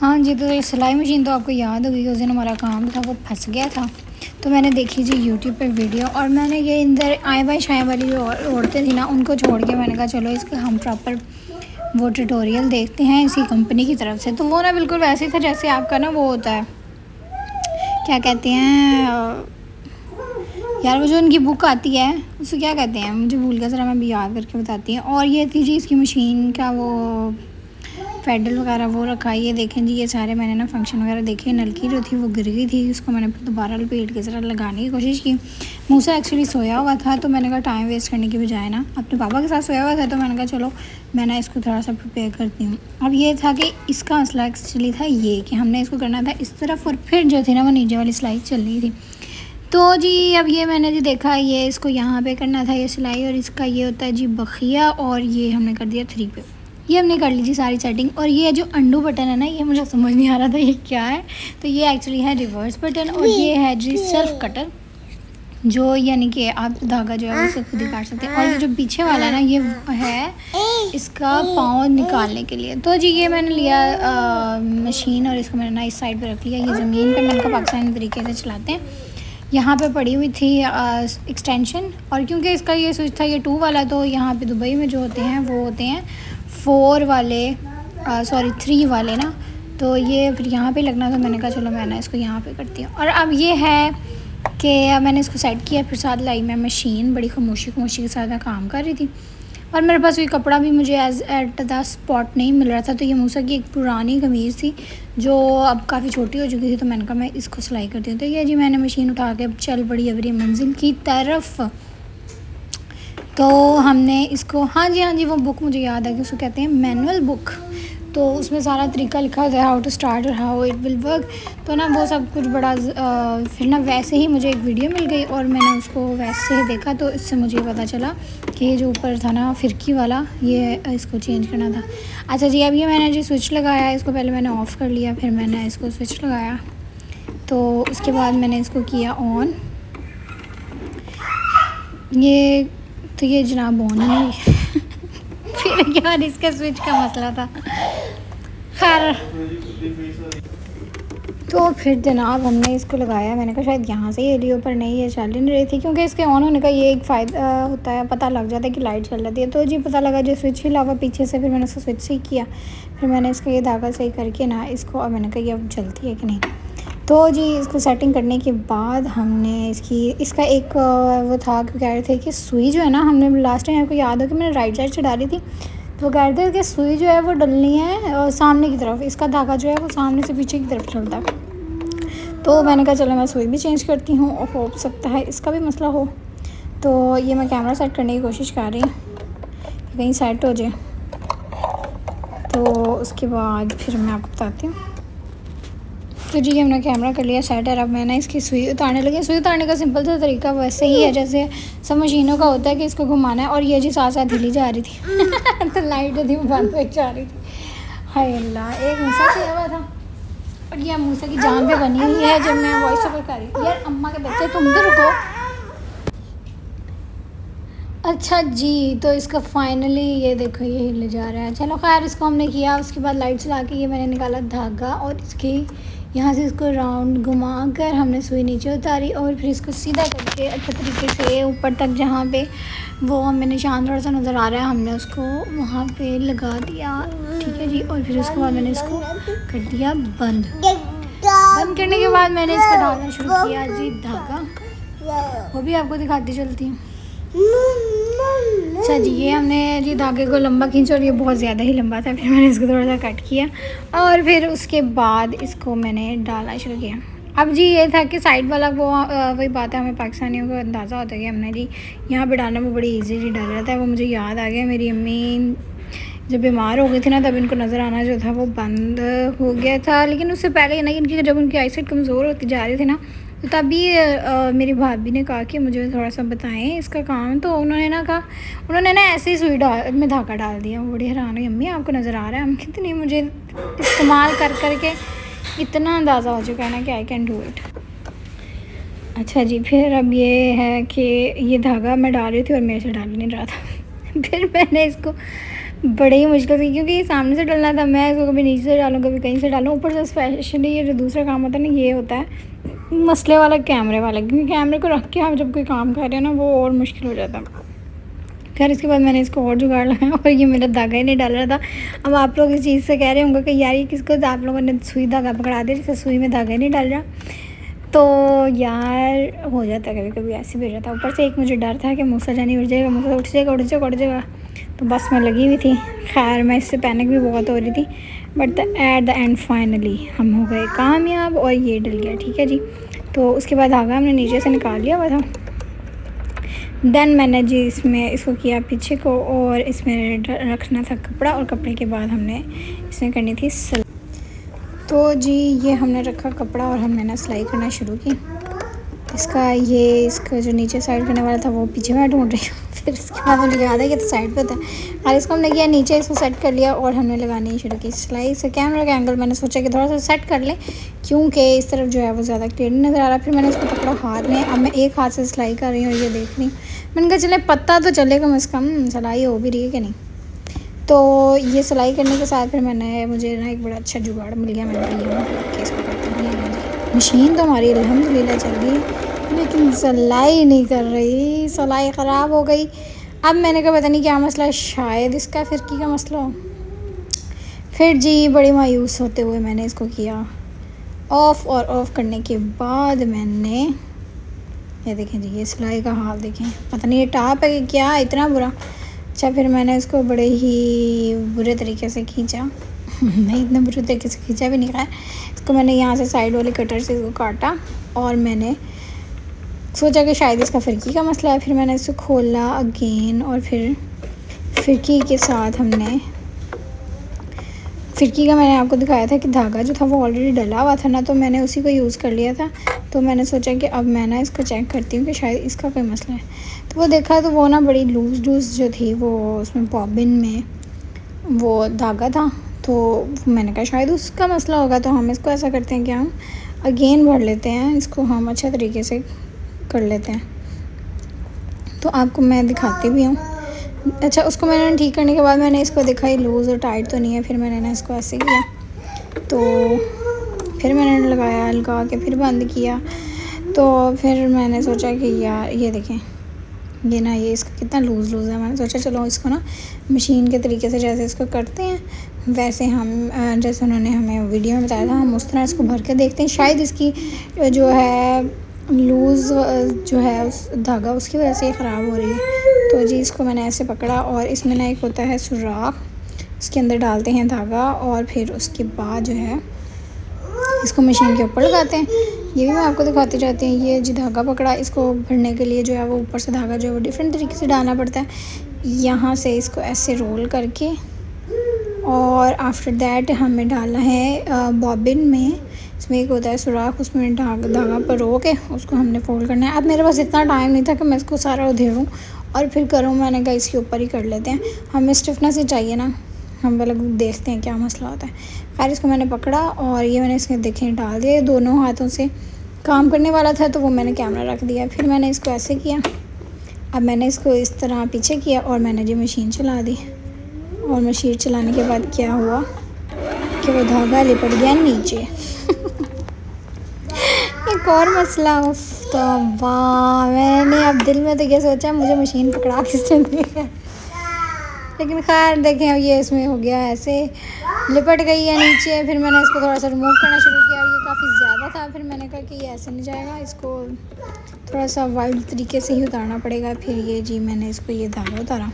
हाँ जी, तो ये सिलाई मशीन तो आपको याद होगी कि उस दिन हमारा काम था वो फंस गया था। तो मैंने देखी जी यूट्यूब पे वीडियो, और मैंने ये इंदर आए बाई शाए वाली जो औरतें थी ना, उनको छोड़ के मैंने कहा चलो इसका हम प्रॉपर वो ट्यूटोरियल देखते हैं इसी कंपनी की तरफ से। तो वो ना बिल्कुल वैसे ही था जैसे आपका ना वो होता है, क्या कहते हैं यार, वो जो उनकी बुक आती है उसको क्या कहते हैं, मुझे भूल गया, ज़रा मैं भी याद करके बताती हूँ। और ये थी जी इसकी मशीन का वो फेडल वगैरह वो रखा है। ये देखें जी, ये सारे मैंने ना फंक्शन वगैरह देखे। नलकी जो थी वो गिर गई थी, उसको मैंने दोबारा लपेट के ज़रा लगाने की कोशिश की। मूसा एक्चुअली सोया हुआ था, तो मैंने कहा टाइम वेस्ट करने की बजाय ना, अपने पापा के साथ सोया हुआ था, तो मैंने कहा चलो मैं ना इसको थोड़ा सा प्रिपेयर करती हूँ। अब ये था कि इसका मसला एक्चुअली था ये कि हमने इसको करना था इस तरफ, और फिर जो थी ना वो नीचे वाली सिलाई चल रही थी। तो जी अब ये मैंने जी देखा, ये इसको यहाँ पे करना था ये सिलाई, और इसका ये होता है जी बखिया, और ये हमने कर दिया 3 पे। ये हमने कर ली जी सारी सेटिंग। और ये जो अंडू बटन है ना, ये मुझे समझ नहीं आ रहा था ये क्या है। तो ये एक्चुअली है रिवर्स बटन, और ये है जी सेल्फ कटर, जो यानी कि आप धागा जो है उससे खुद ही काट सकते हैं। और ये जो पीछे वाला है ना, ये है इसका पाँव निकालने के लिए। तो जी ये मैंने लिया मशीन, और इसको मैंने ना इस साइड पे रख लिया। ये ज़मीन पे मैंने कहा पाकिस्तानी तरीके से चलाते हैं। यहाँ पे पड़ी हुई थी एक्सटेंशन, और क्योंकि इसका ये स्विच था ये 2 वाला, तो यहाँ पे दुबई में जो होते हैं वो होते हैं 4 वाले, सॉरी 3 वाले ना। तो ये फिर यहाँ पे लगना था, मैंने कहा चलो मैं ना इसको यहाँ पे करती हूँ। और अब ये है कि मैंने इसको सेट किया, फिर साथ लाई मैं मशीन, बड़ी खामोशी के साथ मैं काम कर रही थी। और मेरे पास ये कपड़ा भी मुझे एज एट द स्पॉट नहीं मिल रहा था। तो ये मूसा की एक पुरानी कमीज़ थी जो अब काफ़ी छोटी हो चुकी थी, तो मैंने कहा मैं इसको सिलाई करती हूँ। तो ये जी मैंने मशीन उठा के चल पड़ी अबरी मंजिल की तरफ। तो हमने इसको, हाँ जी वो बुक मुझे याद है कि उसको कहते हैं मैनुअल बुक। तो उसमें सारा तरीका लिखा होता है, हाउ टू स्टार्ट और हाउ इट विल वर्क। तो ना वो सब कुछ बड़ा फिर ना वैसे ही मुझे एक वीडियो मिल गई, और मैंने उसको वैसे ही देखा। तो इससे मुझे पता चला कि ये जो ऊपर था ना फिरकी वाला, ये इसको चेंज करना था। अच्छा जी, अब ये मैंने जी स्विच लगाया, इसको पहले मैंने ऑफ़ कर लिया, फिर मैंने इसको स्विच लगाया। तो उसके बाद मैंने इसको किया ऑन। ये तो ये जनाब ऑन नहीं फिर यार इसका स्विच का मसला था। खैर तो फिर जनाब हमने इसको लगाया। मैंने कहा शायद यहाँ से ये लियो, पर नहीं, ये चल ही नहीं रही थी, क्योंकि इसके ऑन होने का ये एक फ़ायदा होता है, पता लग जाता है कि लाइट चल जाती है। तो जी पता लगा जो स्विच हिला हुआ पीछे से, फिर मैंने उसको स्विच सही किया, फिर मैंने इसका ये धागा सही करके ना इसको, अब मैंने कहा ये अब चलती है कि नहीं। तो जी इसको सेटिंग करने के बाद हमने इसका एक वो था कि कह रहे थे कि सुई जो है ना, हमने लास्ट टाइम आपको याद हो कि मैंने राइट साइड से डाली थी, तो कह रहे थे कि सुई जो है वो डलनी है सामने की तरफ, इसका धागा जो है वो सामने से पीछे की तरफ चलता है। तो मैंने कहा चलो मैं सुई भी चेंज करती हूँ, और हो सकता है इसका भी मसला हो। तो ये मैं कैमरा सेट करने की कोशिश कर रही हूँ कि कहीं सेट हो जाए। तो उसके बाद फिर मैं आपको बताती हूँ। तो जी हमने कैमरा कर लिया सेट है। अब मैंने इसकी सुई उतारने लगी। सुई उतारने का सिंपल सा तरीका वैसे ही है जैसे सब मशीनों का होता है कि इसको घुमाना है, और ये जी साथ साथ हिली जा रही थी तो लाइट थी वो बंद हो जा रही थी। हाय अल्लाह, एक मूसा सोया हुआ था, और ये मूसा की जान पे बनी हुई है जब मैं वॉइस ओवर कर रही हूँ। यार अम्मा के बच्चे तुम तो रुको। अच्छा जी, तो इसका फाइनली ये देखो ये हिले जा रहा है। चलो खैर इसको हमने किया। उसके बाद लाइट चला के ये मैंने निकाला धागा, और इसकी यहाँ से इसको राउंड घुमा कर हमने सुई नीचे उतारी, और फिर इसको सीधा करके अच्छे तरीके से ऊपर तक जहाँ पे वो हमें निशान थोड़ा सा नज़र आ रहा है, हमने उसको वहाँ पे लगा दिया। ठीक है जी, और फिर उसके बाद मैंने इसको कर दिया बंद। बंद करने के बाद मैंने इसको डालना शुरू किया जी धागा, वो भी आपको दिखाती चलती हूँ। अच्छा जी, ये हमने जी धागे को लंबा खींचा, और ये बहुत ज़्यादा ही लंबा था, फिर मैंने इसको थोड़ा सा कट किया, और फिर उसके बाद इसको मैंने डालना शुरू किया। अब जी ये था कि साइड वाला वो वही बात है, हमें पाकिस्तानियों को अंदाज़ा होता है कि हमने जी यहाँ पे डालने में बड़ी ईजीली डाल रहा था। वो मुझे याद आ गया, मेरी अम्मी जब बीमार हो गई थी ना, तब इनको नज़र आना जो था वो बंद हो गया था। लेकिन उससे पहले ना, इनकी जब उनकी आईसाइट कमज़ोर होती जा रही थी ना, तो तभी मेरी भाभी ने कहा कि मुझे थोड़ा सा बताएं इसका काम। तो उन्होंने ना ऐसे ही सुई में धागा डाल दिया। वो बड़ी हैरान हुई, अम्मी आपको नज़र आ रहा है? हम कहते नहीं, मुझे इस्तेमाल कर के इतना अंदाज़ा हो चुका है ना कि आई कैन डू इट। अच्छा जी, फिर अब ये है कि ये धागा मैं डाल रही थी और मेरे से डाल नहीं रहा था फिर मैंने इसको बड़े ही मुश्किल से, क्योंकि ये सामने से डलना था, मैं इसको कभी नीचे से डालूँ कभी कहीं से डालूँ। ऊपर से स्पेशली ये जो दूसरा काम होता है ना, ये होता है मसले वाला कैमरे वाला, क्योंकि कैमरे को रख के आप जब कोई काम कर रहे हो ना वो और मुश्किल हो जाता है। खैर इसके बाद मैंने इसको और जुगाड़ लगाया और ये मेरा धागा ही नहीं डाल रहा था। अब आप लोग इस चीज़ से कह रहे होंगे कि यार ये किसको, तो आप लोगों ने सुई धागा पकड़ा दिया, जैसे सुई में धागा ही नहीं डाल रहा। तो यार हो जाता है कभी कभी, ऐसे भी हो जाता है। ऊपर से एक मुझे डर था कि मूसा जानी उठ जाएगा, मूसा उठ जाएगा उठ जाएगा उठ जाएगा, तो बस मैं लगी हुई थी। खैर मैं इससे पैनिक भी बहुत हो रही थी, but at the end finally हम हो गए कामयाब और ये डल गया। ठीक है जी। तो उसके बाद धागा हमने नीचे से निकाल लिया हुआ था। देन मैंने जी इसमें इसको किया पीछे को, और इसमें रखना था कपड़ा, और कपड़े के बाद हमने इसमें करनी थी सिलाई। तो जी ये हमने रखा कपड़ा और हमने ना सिलाई करना शुरू की। इसका जो नीचे साइड करने वाला था वो पीछे मैं ढूंढ रही हूँ। फिर इसके बाद मुझे याद है कि तो साइड पे था, और इसको हमने किया नीचे, इसको सेट कर लिया और हमने लगानी शुरू की सिलाई। से कैमरा का एंगल मैंने सोचा कि थोड़ा सा सेट कर लें, क्योंकि इस तरफ जो है वो ज़्यादा क्लियर नहीं नज़र आ रहा। फिर मैंने इसको पकड़ा हाथ में, अब मैं एक हाथ से सिलाई कर रही हूँ और ये देख रही हूँ। मैंने कहा चले पता तो चले कम से कम सिलाई हो भी रही है कि नहीं। तो ये सिलाई करने के साथ फिर मुझे ना एक बड़ा अच्छा जुगाड़ मिल गया। मैंने कहा इसको करते हैं। मशीन तो हमारी अल्हम्दुलिल्लाह चल रही है, लेकिन सिलाई नहीं कर रही, सिलाई ख़राब हो गई। अब मैंने कहा पता नहीं क्या मसला है, शायद इसका फिरकी का मसला हो। फिर जी बड़ी मायूस होते हुए मैंने इसको किया ऑफ़, और ऑफ़ करने के बाद मैंने ये देखें जी, ये सिलाई का हाल देखें, पता नहीं ये टाप है कि क्या इतना बुरा। अच्छा फिर मैंने इसको बड़े ही बुरे तरीके से खींचा। नहीं इतना बुरे तरीके से खींचा भी नहीं, खैर इसको मैंने यहाँ से साइड वाले कटर से इसको काटा, और मैंने सोचा कि शायद इसका फिरकी का मसला है। फिर मैंने इसको खोला अगेन, और फिर फिरकी के साथ हमने फिरकी का मैंने आपको दिखाया था कि धागा जो था वो ऑलरेडी डला हुआ था ना, तो मैंने उसी को यूज़ कर लिया था। तो मैंने सोचा कि अब मैं ना इसको चेक करती हूँ कि शायद इसका कोई मसला है। तो वो देखा तो वो ना बड़ी लूज़ जो थी वो उसमें बॉबिन में वो धागा था, तो मैंने कहा शायद उसका मसला होगा। तो हम इसको ऐसा करते हैं कि हम अगेन भर लेते हैं, इसको हम अच्छे तरीके से कर लेते हैं। तो आपको मैं दिखाती भी हूँ। अच्छा उसको मैंने ठीक करने के बाद मैंने इसको देखा ये लूज़ और टाइट तो नहीं है, फिर मैंने ना इसको ऐसे किया, तो फिर मैंने लगा के फिर बंद किया। तो फिर मैंने सोचा कि यार ये देखें ये ना ये इसका कितना लूज़ है। मैंने सोचा चलो इसको ना मशीन के तरीके से जैसे इसको करते हैं वैसे हम जैसे उन्होंने हमें वीडियो में बताया था हम उस तरह इसको भर के देखते हैं। शायद इसकी जो है लूज़ जो है उस धागा उसकी वजह से ख़राब हो रही है। तो जी इसको मैंने ऐसे पकड़ा, और इसमें ना एक होता है सुराख, इसके अंदर डालते हैं धागा, और फिर उसके बाद जो है इसको मशीन के ऊपर लगाते हैं। ये भी मैं आपको दिखाती जाती हूँ। ये जी धागा पकड़ा, इसको भरने के लिए जो है वो ऊपर से धागा जो है वो डिफरेंट तरीके से डालना पड़ता है। यहाँ से इसको ऐसे रोल करके, और आफ्टर दैट हमें डालना है बॉबिन में। इसमें एक होता है सुराख, उसमें धागा पर रो के उसको हमने फोल्ड करना है। अब मेरे पास इतना टाइम नहीं था कि मैं इसको सारा उधेड़ूँ और फिर करूँ। मैंने कहा इसके ऊपर ही कर लेते हैं, हमें स्टिफनेस ही चाहिए ना, हम वाला देखते हैं क्या मसला होता है। खैर इसको मैंने पकड़ा और ये मैंने इसके देखें डाल दिया। दोनों हाथों से काम करने वाला था तो वो मैंने कैमरा रख दिया। फिर मैंने इसको ऐसे किया, अब मैंने इसको इस तरह पीछे किया और मैंने जी मशीन चला दी। और मशीन चलाने के बाद क्या हुआ कि वो धागा लिपट गया नीचे। एक और मसला तो वाह, मैंने अब दिल में तो ये सोचा मुझे मशीन पकड़ा किसने दी है, लेकिन खैर देखें अब ये इसमें हो गया ऐसे लिपट गई है नीचे। फिर मैंने इसको थोड़ा सा रिमूव करना शुरू किया और ये काफ़ी ज़्यादा था। फिर मैंने कहा कि ये ऐसे नहीं जाएगा, इसको थोड़ा सा वाइल्ड तरीके से ही उतारना पड़ेगा। फिर ये जी मैंने इसको ये धागा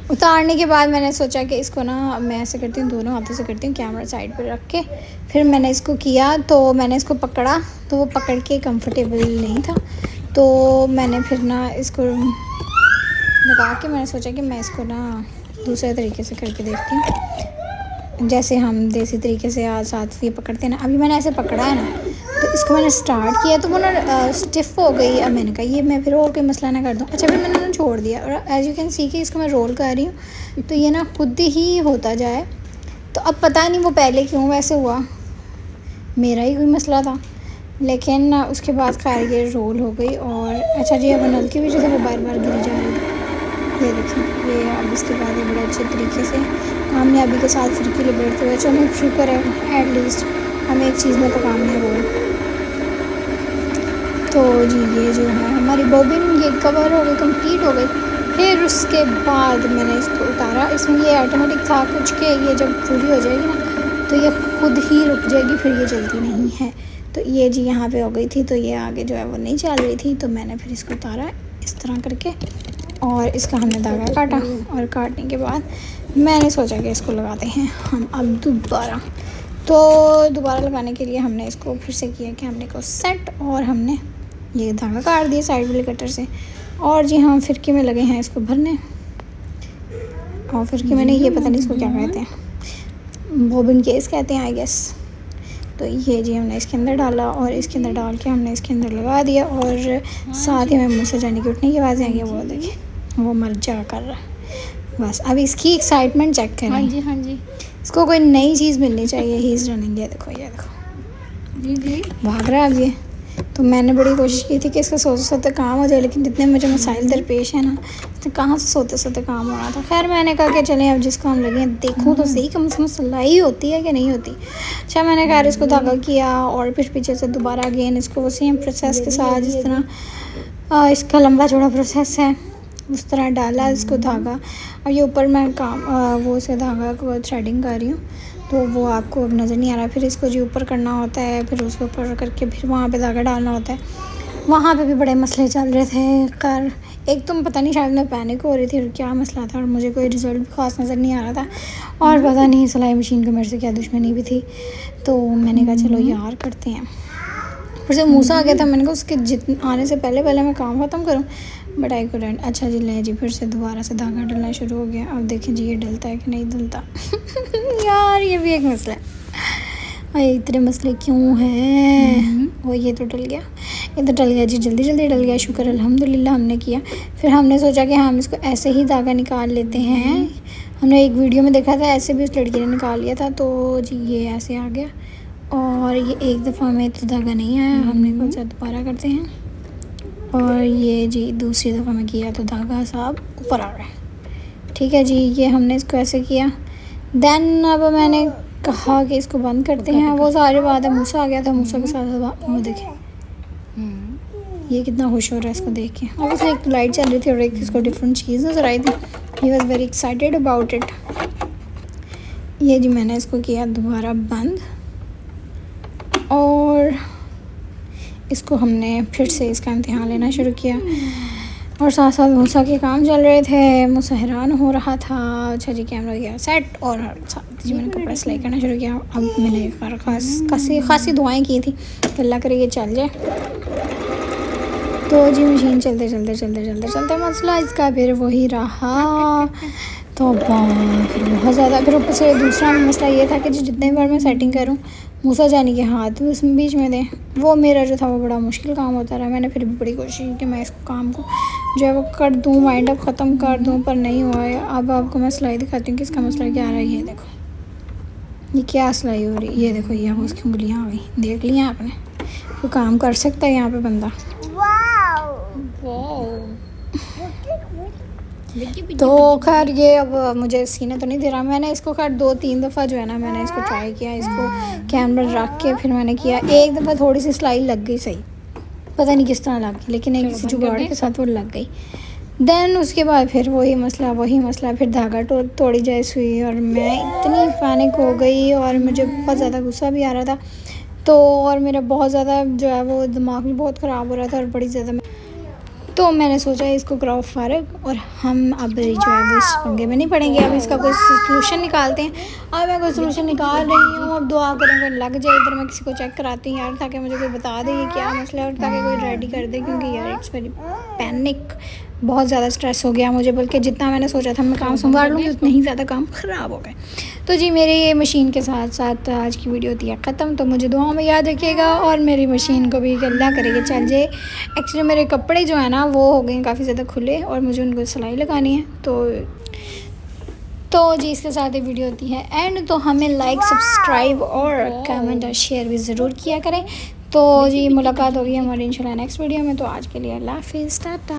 उतारने के बाद मैंने सोचा कि इसको ना मैं ऐसे करती हूँ, दोनों हाथों से करती हूँ, कैमरा साइड पर रख के। फिर मैंने इसको किया तो मैंने इसको पकड़ा तो वो पकड़ के कंफर्टेबल नहीं था, तो मैंने फिर ना इसको लगा के मैंने सोचा कि मैं इसको ना दूसरे तरीके से करके देखती हूँ, जैसे हम देसी तरीके से आज साथ ये पकड़ते हैं ना। अभी मैंने ऐसे पकड़ा है ना, तो इसको मैंने स्टार्ट किया तो वो ना स्टिफ़ हो गई। अब मैंने कहा ये मैं फिर और कोई मसला ना कर दूँ। अच्छा फिर मैंने ना छोड़ दिया और एज यू कैन सी कि इसको मैं रोल कर रही हूँ तो ये ना खुद ही होता जाए। तो अब पता नहीं वो पहले क्यों वैसे हुआ, मेरा ही कोई मसला था, लेकिन उसके बाद खैर ये रोल हो गई। और अच्छा जी अब नल की वजह से वो बार बार गिर जा रही है। ये देखिए, ये अब इसके बाद ये बड़े अच्छे तरीके से कामयाबी के साथ फिरकी लपेटते हुए, चलो शुक्र है एटलीस्ट हमें एक चीज़ में तो कामयाब हो। तो जी ये जो है हमारी बॉबिन ये कवर हो गई, कंप्लीट हो गई। फिर उसके बाद मैंने इसको उतारा। इसमें ये ऑटोमेटिक था कुछ के ये जब पूरी हो जाएगी ना तो ये खुद ही रुक जाएगी, फिर ये चलती नहीं है। तो ये जी यहाँ पे हो गई थी, तो ये आगे जो है वो नहीं चल रही थी, तो मैंने फिर इसको उतारा इस तरह करके और इसका हमने धागा काटा। और काटने के बाद मैंने सोचा कि इसको लगाते हैं हम अब दोबारा। तो दोबारा लगाने के लिए हमने इसको फिर से किया कि हमने को सेट और हमने ये धागा काट दिया साइड वाले कटर से। और जी हम फिरकी में लगे हैं इसको भरने। और फिरकी में नहीं, ये पता नहीं इसको क्या कहते हैं, बॉबिन केस कहते हैं आई गेस। तो ये जी हमने इसके अंदर डाला और इसके अंदर डाल के हमने इसके अंदर लगा दिया। और साथ ही हमें मुँह से जाने की उठने की आवाज़ें आई है, वो देखिए वो मर जा कर रहा है। बस अब इसकी एक्साइटमेंट चेक करें। हाँ जी हाँ जी, इसको कोई नई चीज़ मिलनी चाहिए। ही इज़ रनिंग, ये देखो ये देखो जी जी भाग रहा है अब ये। तो मैंने बड़ी कोशिश की थी कि इसका सोते सोते काम हो जाए, लेकिन जितने मुझे मसाइल दरपेश है ना, तो कहाँ से सोते सोते काम हो रहा था। खैर मैंने कहा कि चलें अब जिसको हम लगे देखूँ तो सही कम से कम सिलाई होती है कि नहीं होती। अच्छा मैंने खैर इसको धागा किया और फिर पीछे से दोबारा अगेन इसको सेम प्रोसेस के साथ जिस तरह इसका लंबा चौड़ा प्रोसेस है उस तरह डाला इसको धागा। और ये ऊपर मैं वो से धागा को थ्रेडिंग कर रही हूँ, तो वो आपको अब नज़र नहीं आ रहा। फिर इसको जी ऊपर करना होता है, फिर उसके ऊपर करके फिर वहाँ पे धागा डालना होता है। वहाँ पे भी बड़े मसले चल रहे थे। कर एक तो पता नहीं, शायद मैं पैनिक हो रही थी और क्या मसला था, और मुझे कोई रिज़ल्ट भी ख़ास नज़र नहीं आ रहा था। और पता नहीं सिलाई मशीन को मेरे से क्या दुश्मनी भी थी। तो मैंने कहा चलो यार करते हैं। फिर से मूसा आ गया था, मैंने कहा उसके आने से पहले मैं काम ख़त्म करूँ, बट आई कुडंट। अच्छा जी ले जी, फिर से दोबारा से धागा डलना शुरू हो गया। अब देखें जी ये डलता है कि नहीं डलता। यार ये भी एक मसला है, अरे इतने मसले क्यों हैं। वो ये तो डल गया, ये तो डल गया जी, जल्दी जल्दी डल गया, शुक्र अल्हम्दुलिल्लाह हमने किया। फिर हमने सोचा कि हम इसको ऐसे ही धागा निकाल लेते हैं। हमने एक वीडियो में देखा था ऐसे भी उस लड़की ने निकाल लिया था। तो जी ये ऐसे आ गया और ये एक दफ़ा में तो धागा नहीं आया, हमने सोचा दोबारा करते हैं। और ये जी दूसरी दफ़ा में किया तो धागा साहब ऊपर आ रहा है। ठीक है जी, ये हमने इसको ऐसे किया। देन अब मैंने कहा कि इसको बंद करते हैं। वो सारी बात है, मूसा आ गया था, मूसा के साथ वो देखें ये कितना खुश हो रहा है इसको देख के। और उसमें एक लाइट चल रही थी और एक इसको डिफरेंट चीज़ नज़र आई थी। He was very excited about it. ये जी मैंने इसको किया दोबारा बंद और इसको हमने फिर से इसका इम्तिहान लेना शुरू किया। और साथ साथ मूसा के काम चल रहे थे, मूसा हैरान हो रहा था। अच्छा जी कैमरा गया सेट और साथ जी मैंने कपड़ा सिलाई करना शुरू किया। अब मैंने खासी दुआएं की थी कि अल्लाह करे ये चल जाए। तो जी मशीन चलते मसला इसका फिर वही रहा। तो फिर बहुत ज़्यादा, फिर ऊपर से दूसरा मसला ये था कि जितने बार मैं सेटिंग करूँ मूसा जानी के हाथ उस बीच में दें, वो मेरा जो था वो बड़ा मुश्किल काम होता रहा। मैंने फिर भी बड़ी कोशिश की कि मैं इस काम को जो है वो कर दूँ, वाइंड अप ख़त्म कर दूँ, पर नहीं हुआ है। अब आपको मैं सिलाई दिखाती हूँ कि इसका मसला क्या आ रहा है। ये देखो ये क्या सिलाई हो रही है, ये देखो ये उसकी उंगलियाँ आ गई, देख लिया आपने। तो काम कर सकता है यहाँ पे बंदा। तो खैर ये अब मुझे सीने तो नहीं दे रहा। मैंने इसको खैर 2-3 दफ़ा जो है ना मैंने इसको ट्राई किया, इसको कैमरा रख के फिर मैंने किया। एक दफ़ा थोड़ी सी सिलाई लग गई सही, पता नहीं किस तरह लग गई, लेकिन एक किसी जुगाड़ के साथ वो लग गई। देन उसके बाद फिर वही मसला फिर धागा तोड़ी जैसी हुई और मैं इतनी पैनिक हो गई और मुझे बहुत ज़्यादा गुस्सा भी आ रहा था। तो और मेरा बहुत ज़्यादा जो है वो दिमाग भी बहुत ख़राब हो रहा था और बड़ी ज़्यादा। तो मैंने सोचा इसको कराओ फ़ारग और हम अब जो है वो इस पंगे में नहीं पड़ेंगे, अब इसका कोई सोल्यूशन निकालते हैं। अब मैं कोई सोल्यूशन निकाल रही हूँ, अब दुआ करें कोई लग जाए। इधर मैं किसी को चेक कराती हूँ यार, ताकि मुझे कोई बता दे ये क्या मसला है और ताकि कोई रेडी कर दे, क्योंकि यार इट्स वेरी पैनिक, बहुत ज़्यादा स्ट्रेस हो गया मुझे। बल्कि जितना मैंने सोचा था मैं काम संभाल लूँगी उतना ही ज़्यादा काम ख़राब हो गए। तो जी मेरी ये मशीन के साथ साथ आज की वीडियो होती है ख़त्म। तो मुझे दुआ में याद रखिएगा और मेरी मशीन को भी अल्लाह करेगा चल जाए। एक्चुअली मेरे कपड़े जो है ना वो हो गए काफ़ी ज़्यादा खुले और मुझे उनको सिलाई लगानी है। तो जी इसके साथ ये वीडियो होती है एंड। तो हमें लाइक सब्सक्राइब और कमेंट और शेयर भी ज़रूर किया करें। तो जी मुलाकात होगी हमारी इंशाल्लाह नेक्स्ट वीडियो में। तो आज के लिए अल्लाह हाफ़िज़, टाटा।